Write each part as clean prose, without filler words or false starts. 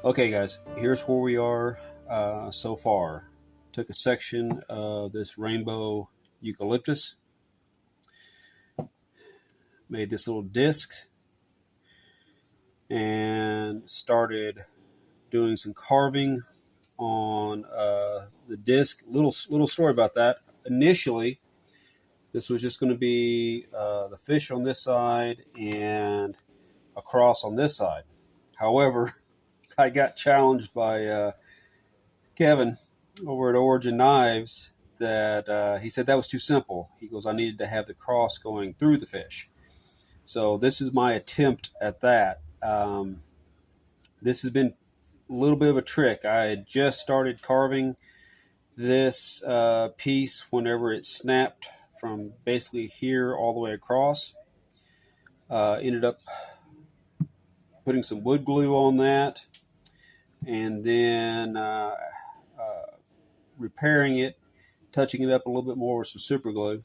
Okay, guys, here's where we are so far. Took a section of this rainbow eucalyptus, made this little disc, and started doing some carving on the disc. Little story about that. Initially, this was just going to be the fish on this side and a cross on this side. However, I got challenged by Kevin over at Origin Knives that he said that was too simple. He goes, I needed to have the cross going through the fish. So this is my attempt at that. This has been a little bit of a trick. I had just started carving this piece whenever it snapped from basically here all the way across. Ended up putting some wood glue on that and then repairing it, touching it up a little bit more with some super glue.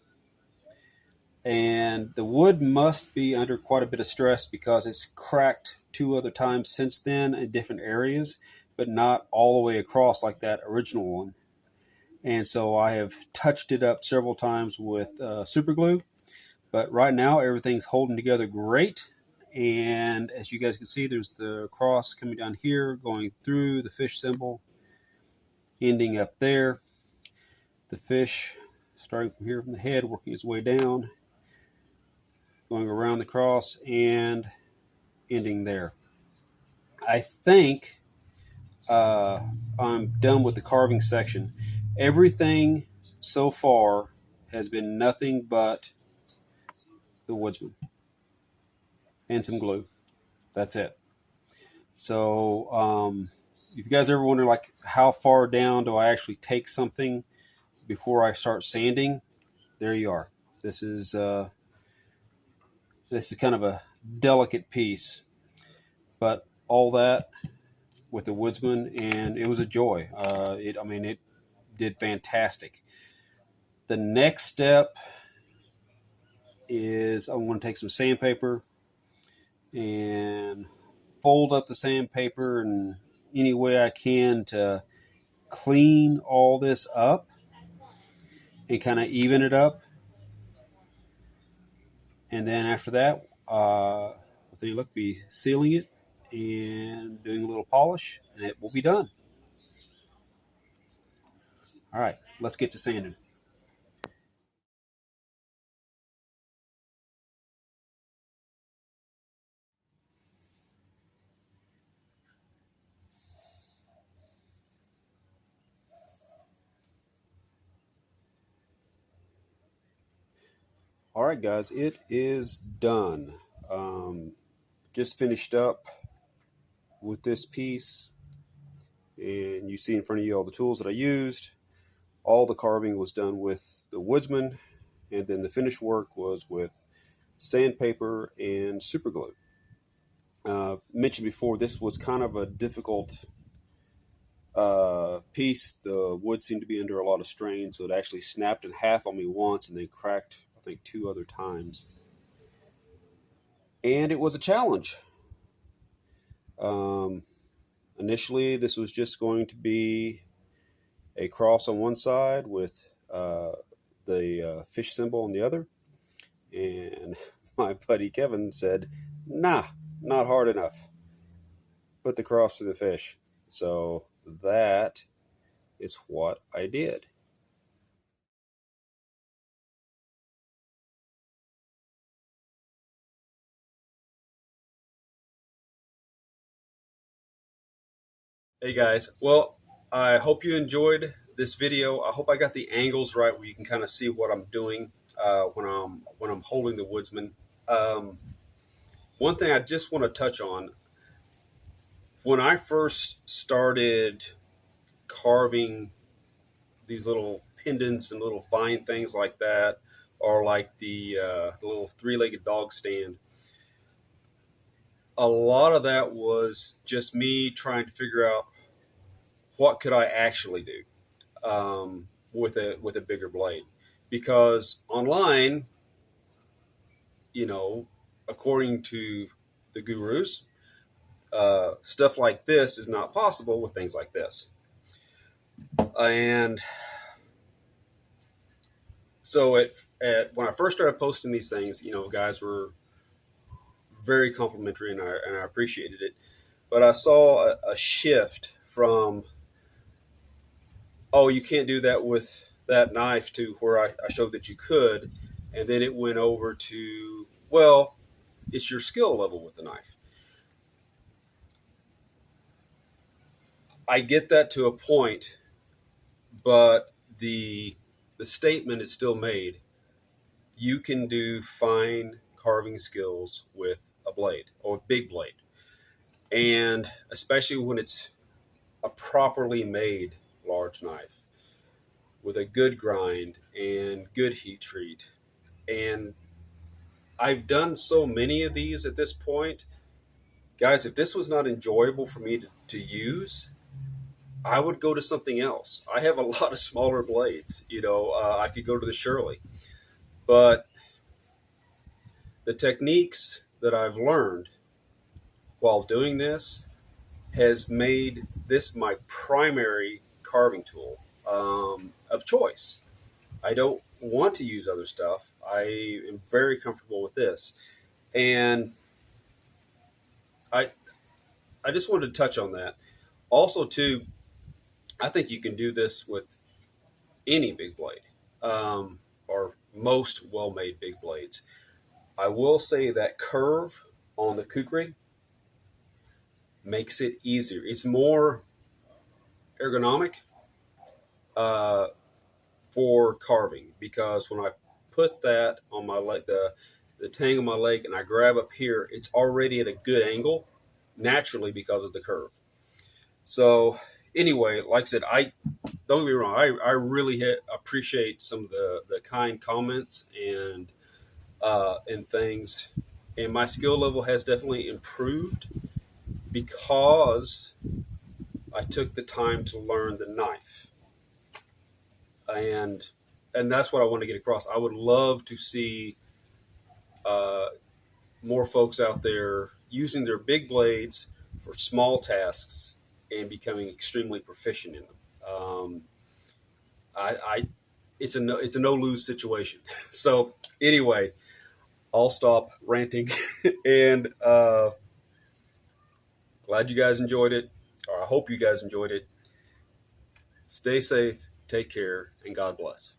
And the wood must be under quite a bit of stress because it's cracked two other times since then in different areas, but not all the way across like that original one. And so I have touched it up several times with super glue, but right now everything's holding together great. And as you guys can see, there's the cross coming down here, going through the fish symbol, ending up there. The fish starting from here from the head, working its way down, going around the cross, and ending there. I think I'm done with the carving section. Everything so far has been nothing but the woodsman and some glue. That's it. So if you guys ever wonder like how far down do I actually take something before I start sanding, there you are. This is kind of a delicate piece, but all that with the woodsman, and it was a joy. It did fantastic. The next step is I'm going to take some sandpaper and fold up the sandpaper in any way I can to clean all this up and kind of even it up. And then after that, I think look, be sealing it and doing a little polish, and it will be done. All right, let's get to sanding. All right, guys, it is done. Just finished up with this piece, and you see in front of you all the tools that I used. All the carving was done with the woodsman, and then the finished work was with sandpaper and super glue. Mentioned before, this was kind of a difficult piece. The wood seemed to be under a lot of strain, so it actually snapped in half on me once and then cracked, I think, two other times. And it was a challenge. Um, Initially, this was just going to be a cross on one side with the fish symbol on the other. And my buddy Kevin said, nah, not hard enough. Put the cross through the fish. So that is what I did. Hey guys, well, I hope you enjoyed this video. I hope I got the angles right where you can kind of see what I'm doing when I'm holding the woodsman. Um, One thing I just want to touch on, when I first started carving these little pendants and little fine things like that, or like the little three-legged dog stand, a lot of that was just me trying to figure out what could I actually do with a bigger blade, because online, you know, according to the gurus, Stuff like this is not possible with things like this. And so when I first started posting these things, guys were very complimentary, and I appreciated it. But I saw a shift from, oh, you can't do that with that knife, to where I showed that you could, and then it went over to, well, it's your skill level with the knife. I get that to a point, but the statement is still made. You can do fine carving skills with a blade, or a big blade, and especially when it's a properly made large knife with a good grind and good heat treat. And I've done so many of these at this point, guys. If this was not enjoyable for me to use, I would go to something else. I have a lot of smaller blades. I could go to the Shirley, but the techniques that I've learned while doing this has made this my primary carving tool of choice. I don't want to use other stuff. I am very comfortable with this, and I I just wanted to touch on that. Also, too, I think you can do this with any big blade, or most well-made big blades. I will say that curve on the kukri makes it easier. It's more ergonomic uh, for carving, because when I put that on my leg, the tang on my leg, and I grab up here, it's already at a good angle naturally because of the curve. So anyway, like I said, I don't get me wrong, I really appreciate some of the kind comments and things, and my skill level has definitely improved because I took the time to learn the knife, and that's what I want to get across. I would love to see uh, more folks out there using their big blades for small tasks and becoming extremely proficient in them. I it's a no lose situation. So anyway, I'll stop ranting, and glad you guys enjoyed it, or I hope you guys enjoyed it. Stay safe, take care, and God bless.